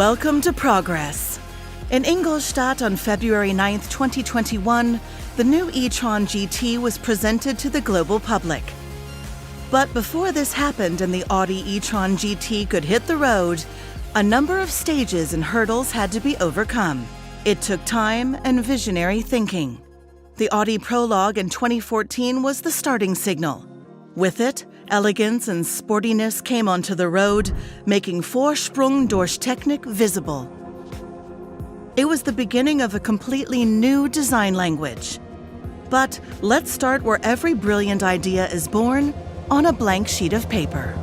Welcome to Progress. In Ingolstadt on February 9, 2021, the new e-tron GT was presented to the global public. But before this happened and the Audi e-tron GT could hit the road, a number of stages and hurdles had to be overcome. It took time and visionary thinking. The Audi Prologue in 2014 was the starting signal. With it, elegance and sportiness came onto the road, making Vorsprung durch Technik visible. It was the beginning of a completely new design language. But let's start where every brilliant idea is born, on a blank sheet of paper.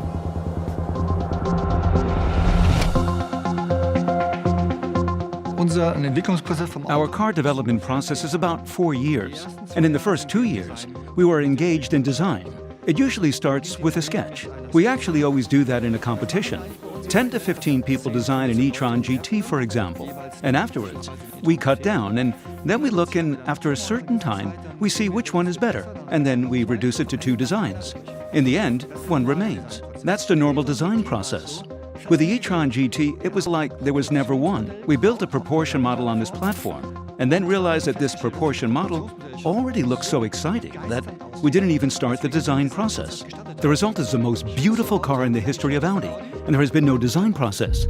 Our car development process is about 4 years, and in the first 2 years, we were engaged in design. It usually starts with a sketch. We actually always do that in a competition. 10 to 15 people design an e-tron GT, for example, and afterwards, we cut down, and then we look, and after a certain time, we see which one is better, and then we reduce it to 2 designs. In the end, one remains. That's the normal design process. With the e-tron GT, it was like there was never one. We built a proportion model on this platform, and then realized that this proportion model already looked so exciting that we didn't even start the design process. The result is the most beautiful car in the history of Audi, and there has been no design process.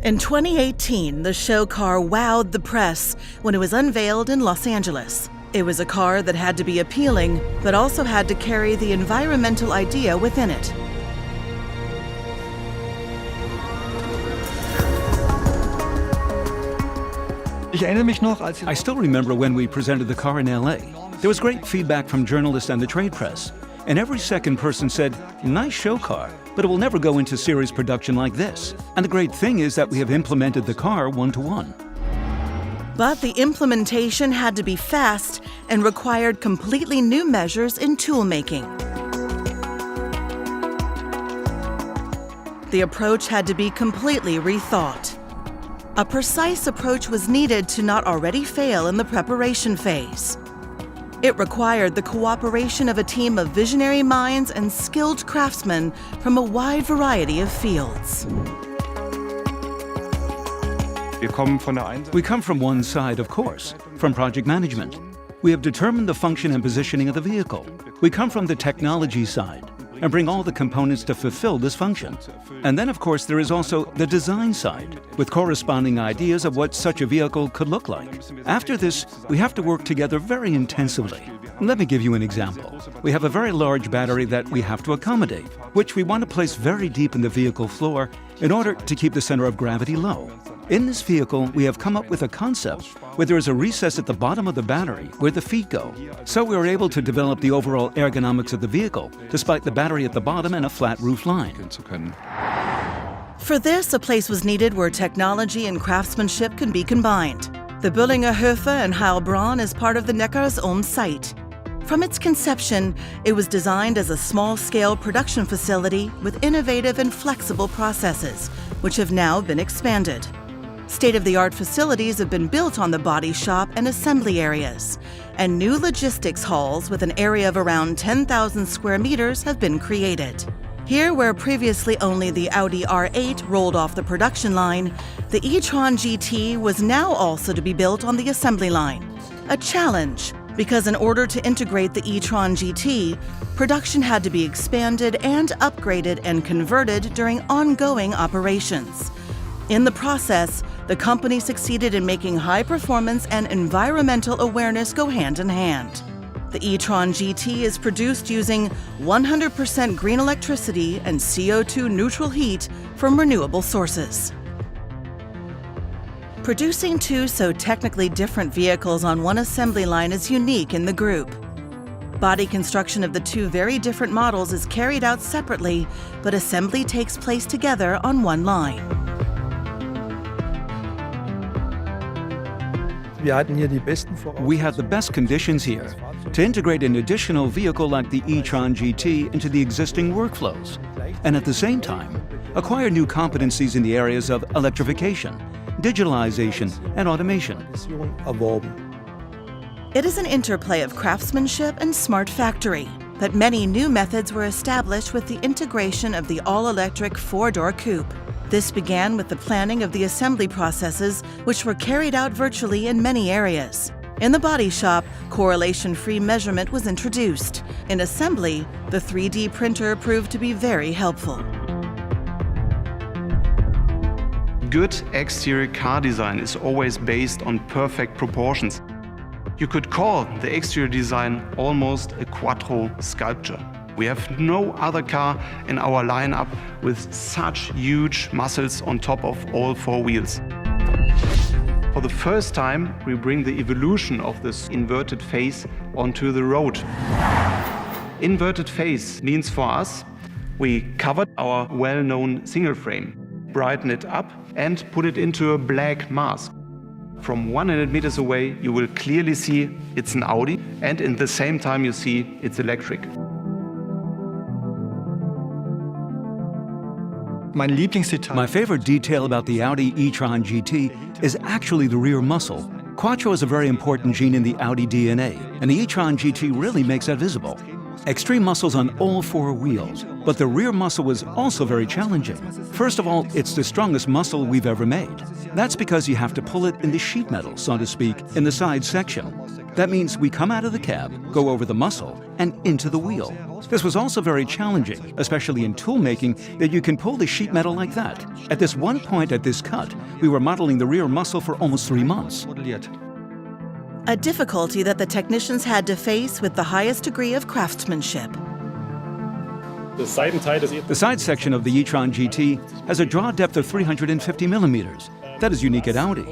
In 2018, the show car wowed the press when it was unveiled in Los Angeles. It was a car that had to be appealing, but also had to carry the environmental idea within it. I still remember when we presented the car in LA. There was great feedback from journalists and the trade press, and every second person said, "Nice show car, but it will never go into series production like this." And the great thing is that we have implemented the car one-to-one. But the implementation had to be fast and required completely new measures in toolmaking. The approach had to be completely rethought. A precise approach was needed to not already fail in the preparation phase. It required the cooperation of a team of visionary minds and skilled craftsmen from a wide variety of fields. We come from one side, of course, from project management. We have determined the function and positioning of the vehicle. We come from the technology side and bring all the components to fulfill this function. And then, of course, there is also the design side, with corresponding ideas of what such a vehicle could look like. After this, we have to work together very intensively. Let me give you an example. We have a very large battery that we have to accommodate, which we want to place very deep in the vehicle floor in order to keep the center of gravity low. In this vehicle, we have come up with a concept where there is a recess at the bottom of the battery where the feet go. So we were able to develop the overall ergonomics of the vehicle, despite the battery at the bottom and a flat roof line. For this, a place was needed where technology and craftsmanship can be combined. The Böllinger Höfe in Heilbronn is part of the Neckarsulm site. From its conception, it was designed as a small-scale production facility with innovative and flexible processes, which have now been expanded. State-of-the-art facilities have been built on the body shop and assembly areas, and new logistics halls with an area of around 10,000 square meters have been created. Here, where previously only the Audi R8 rolled off the production line, the e-tron GT was now also to be built on the assembly line. A challenge, because in order to integrate the e-tron GT, production had to be expanded and upgraded and converted during ongoing operations. In the process, the company succeeded in making high performance and environmental awareness go hand in hand. The e-tron GT is produced using 100% green electricity and CO2 neutral heat from renewable sources. Producing 2 so technically different vehicles on one assembly line is unique in the group. Body construction of the 2 very different models is carried out separately, but assembly takes place together on one line. We had the best conditions here to integrate an additional vehicle like the e-tron GT into the existing workflows, and at the same time, acquire new competencies in the areas of electrification, digitalization, and automation. It is an interplay of craftsmanship and smart factory, but many new methods were established with the integration of the all-electric four-door coupe. This began with the planning of the assembly processes, which were carried out virtually in many areas. In the body shop, correlation-free measurement was introduced. In assembly, the 3D printer proved to be very helpful. Good exterior car design is always based on perfect proportions. You could call the exterior design almost a quattro sculpture. We have no other car in our lineup with such huge muscles on top of all four wheels. For the first time, we bring the evolution of this inverted face onto the road. Inverted face means for us, we covered our well-known single frame, brighten it up and put it into a black mask. From 100 meters away, you will clearly see it's an Audi, and in the same time you see it's electric. My favorite detail about the Audi e-tron GT is actually the rear muscle. Quattro is a very important gene in the Audi DNA, and the e-tron GT really makes that visible. Extreme muscles on all four wheels, but the rear muscle was also very challenging. First of all, it's the strongest muscle we've ever made. That's because you have to pull it in the sheet metal, so to speak, in the side section. That means we come out of the cab, go over the muscle, and into the wheel. This was also very challenging, especially in tool making, that you can pull the sheet metal like that. At this one point at this cut, we were modeling the rear muscle for almost 3 months. A difficulty that the technicians had to face with the highest degree of craftsmanship. The side section of the e-tron GT has a draw depth of 350 millimeters. That is unique at Audi.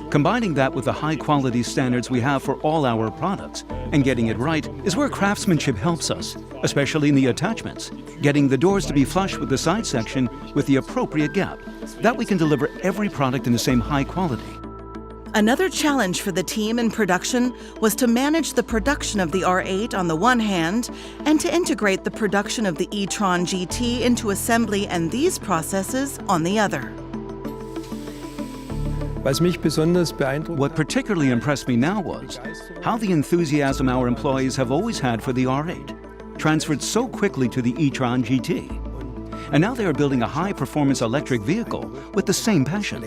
Combining that with the high-quality standards we have for all our products and getting it right is where craftsmanship helps us, especially in the attachments. Getting the doors to be flush with the side section with the appropriate gap. That we can deliver every product in the same high quality. Another challenge for the team in production was to manage the production of the R8 on the one hand and to integrate the production of the e-tron GT into assembly and these processes on the other. What particularly impressed me now was how the enthusiasm our employees have always had for the R8 transferred so quickly to the e-tron GT. And now they are building a high-performance electric vehicle with the same passion.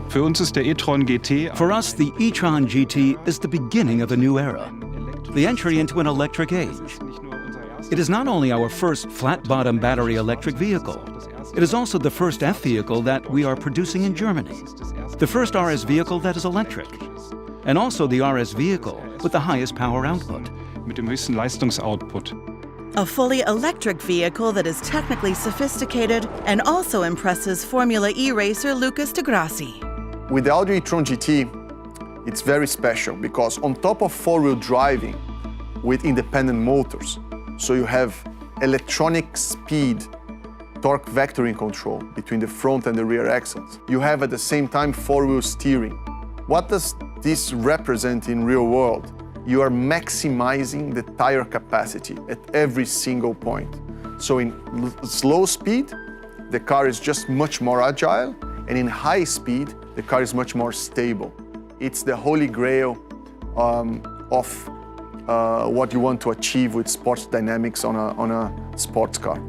Für uns ist der e-tron GT. For us, the e-tron GT is the beginning of a new era, the entry into an electric age. It is not only our first flat-bottom battery electric vehicle, it is also the first F vehicle that we are producing in Germany, the first RS vehicle that is electric, and also the RS vehicle with the highest power output. Mit dem höchsten Leistungsoutput. A fully electric vehicle that is technically sophisticated and also impresses Formula E racer Lucas de Grassi. With the Audi e-tron GT, it's very special because on top of four-wheel driving with independent motors, so you have electronic speed, torque vectoring control between the front and the rear axles. You have at the same time four-wheel steering. What does this represent in real world? You are maximizing the tire capacity at every single point. So in slow speed, the car is just much more agile, and in high speed, the car is much more stable. It's the holy grail of what you want to achieve with sports dynamics on a sports car.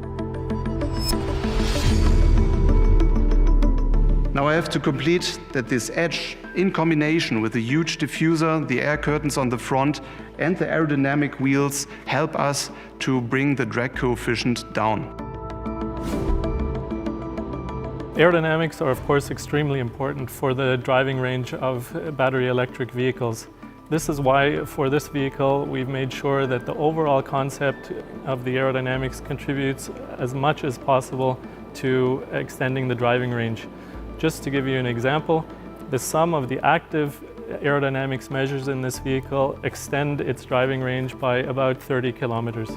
Now I have to complete that this edge, in combination with the huge diffuser, the air curtains on the front, and the aerodynamic wheels, help us to bring the drag coefficient down. Aerodynamics are of course extremely important for the driving range of battery electric vehicles. This is why for this vehicle we've made sure that the overall concept of the aerodynamics contributes as much as possible to extending the driving range. Just to give you an example, the sum of the active aerodynamics measures in this vehicle extend its driving range by about 30 kilometers.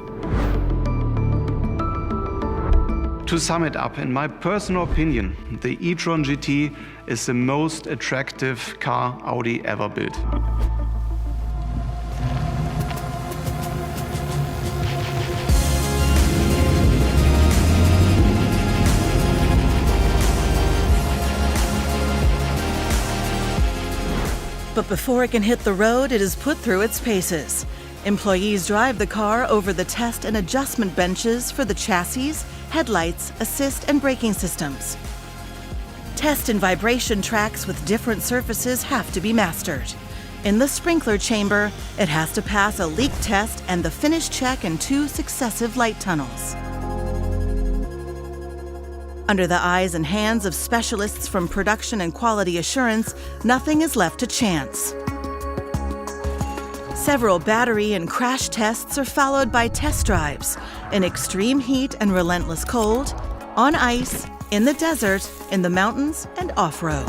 To sum it up, in my personal opinion, the e-tron GT is the most attractive car Audi ever built. But before it can hit the road, it is put through its paces. Employees drive the car over the test and adjustment benches for the chassis, headlights, assist, and braking systems. Test and vibration tracks with different surfaces have to be mastered. In the sprinkler chamber, it has to pass a leak test and the finish check in 2 successive light tunnels. Under the eyes and hands of specialists from production and quality assurance, nothing is left to chance. Several battery and crash tests are followed by test drives in extreme heat and relentless cold, on ice, in the desert, in the mountains, and off-road.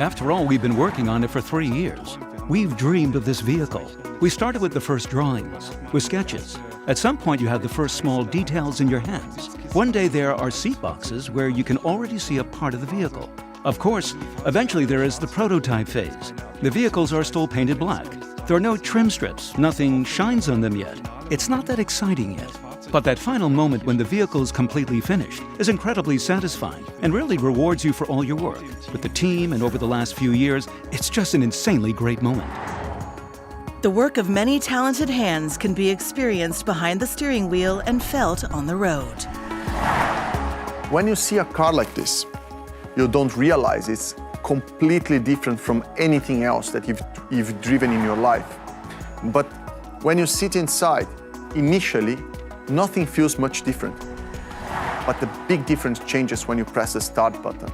After all, we've been working on it for 3 years. We've dreamed of this vehicle. We started with the first drawings, with sketches. At some point, you have the first small details in your hands. One day, there are seat boxes where you can already see a part of the vehicle. Of course, eventually there is the prototype phase. The vehicles are still painted black. There are no trim strips, nothing shines on them yet. It's not that exciting yet. But that final moment when the vehicle is completely finished is incredibly satisfying and really rewards you for all your work. With the team and over the last few years, it's just an insanely great moment. The work of many talented hands can be experienced behind the steering wheel and felt on the road. When you see a car like this, you don't realize it's completely different from anything else that you've driven in your life. But when you sit inside, initially, nothing feels much different. But the big difference changes when you press the start button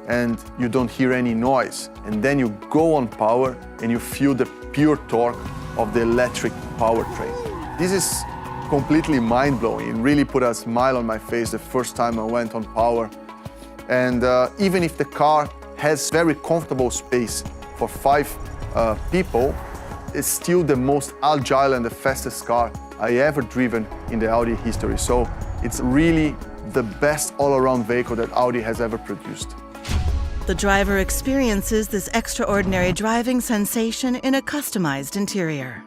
and you don't hear any noise. And then you go on power and you feel the pure torque of the electric powertrain. This is completely mind-blowing. It really put a smile on my face the first time I went on power. And even if the car has very comfortable space for 5 people, it's still the most agile and the fastest car I ever driven in the Audi history. So it's really the best all-around vehicle that Audi has ever produced. The driver experiences this extraordinary driving sensation in a customized interior.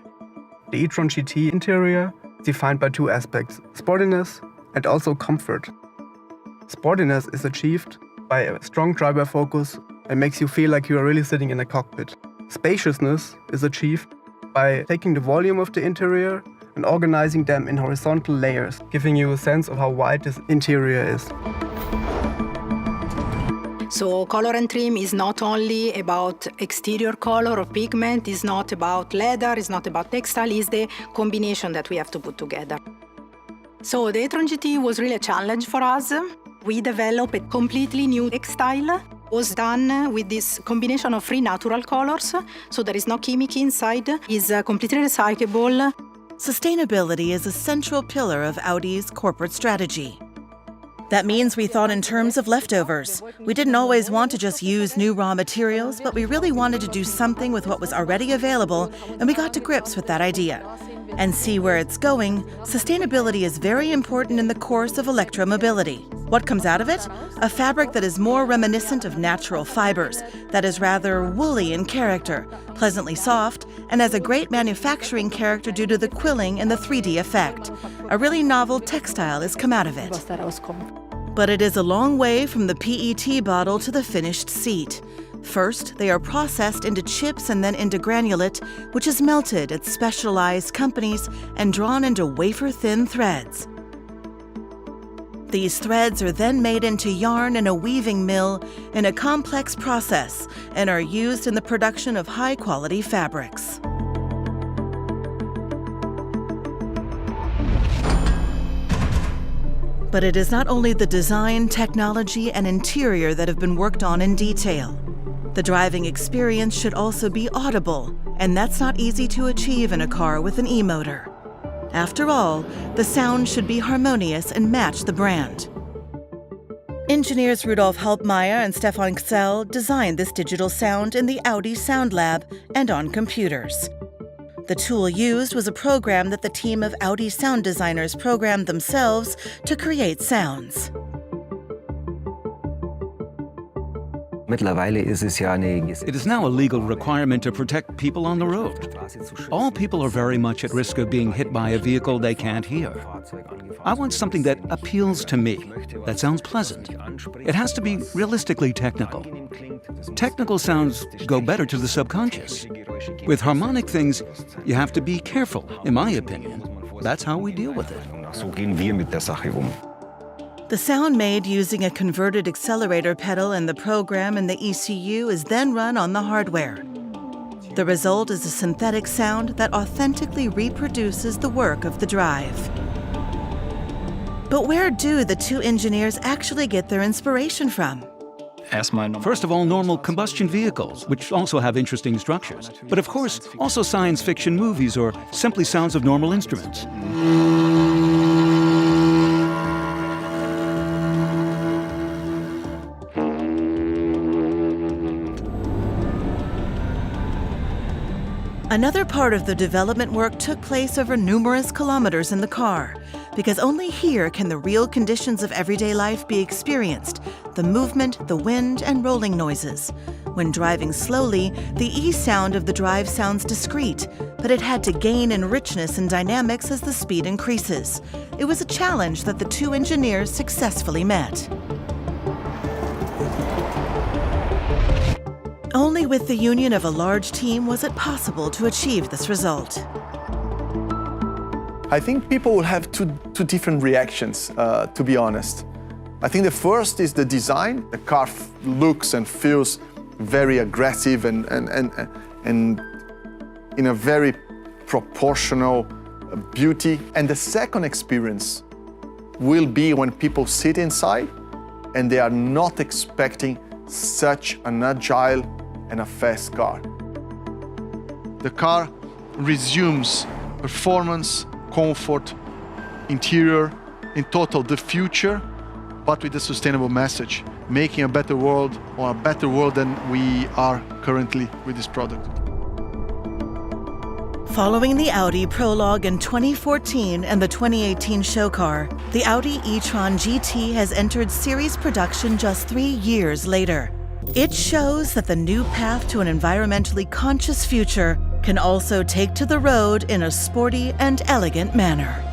The e-tron GT interior is defined by 2 aspects, sportiness and also comfort. Sportiness is achieved by a strong driver focus and makes you feel like you are really sitting in a cockpit. Spaciousness is achieved by taking the volume of the interior and organizing them in horizontal layers, giving you a sense of how wide this interior is. So color and trim is not only about exterior color or pigment, it's not about leather, it's not about textile, it's the combination that we have to put together. So the e-tron GT was really a challenge for us. We developed a completely new textile. It was done with this combination of 3 natural colors, so there is no chemical inside. It's completely recyclable. Sustainability is a central pillar of Audi's corporate strategy. That means we thought in terms of leftovers. We didn't always want to just use new raw materials, but we really wanted to do something with what was already available, and we got to grips with that idea. And see where it's going, sustainability is very important in the course of electromobility. What comes out of it? A fabric that is more reminiscent of natural fibers, that is rather woolly in character, pleasantly soft, and has a great manufacturing character due to the quilling and the 3D effect. A really novel textile has come out of it. But it is a long way from the PET bottle to the finished seat. First, they are processed into chips and then into granulate, which is melted at specialized companies and drawn into wafer-thin threads. These threads are then made into yarn in a weaving mill in a complex process and are used in the production of high-quality fabrics. But it is not only the design, technology, and interior that have been worked on in detail. The driving experience should also be audible, and that's not easy to achieve in a car with an e-motor. After all, the sound should be harmonious and match the brand. Engineers Rudolf Halbmeier and Stefan Xell designed this digital sound in the Audi Sound Lab and on computers. The tool used was a program that the team of Audi sound designers programmed themselves to create sounds. It is now a legal requirement to protect people on the road. All people are very much at risk of being hit by a vehicle they can't hear. I want something that appeals to me, that sounds pleasant. It has to be realistically technical. Technical sounds go better to the subconscious. With harmonic things, you have to be careful, in my opinion. That's how we deal with it. The sound made using a converted accelerator pedal and the program in the ECU is then run on the hardware. The result is a synthetic sound that authentically reproduces the work of the drive. But where do the two engineers actually get their inspiration from? First of all, normal combustion vehicles, which also have interesting structures. But of course, also science fiction movies or simply sounds of normal instruments. Another part of the development work took place over numerous kilometers in the car, because only here can the real conditions of everyday life be experienced, the movement, the wind, and rolling noises. When driving slowly, the E-sound of the drive sounds discreet, but it had to gain in richness and dynamics as the speed increases. It was a challenge that the two engineers successfully met. Only with the union of a large team was it possible to achieve this result. I think people will have two different reactions, to be honest. I think the first is the design. The car looks and feels very aggressive and in a very proportional beauty. And the second experience will be when people sit inside and they are not expecting such an agile and a fast car. The car resumes performance, comfort, interior, in total the future, but with a sustainable message, making a better world, or a better world than we are currently with this product. Following the Audi prologue in 2014 and the 2018 show car, the Audi e-tron GT has entered series production just 3 years later. It shows that the new path to an environmentally conscious future can also take to the road in a sporty and elegant manner.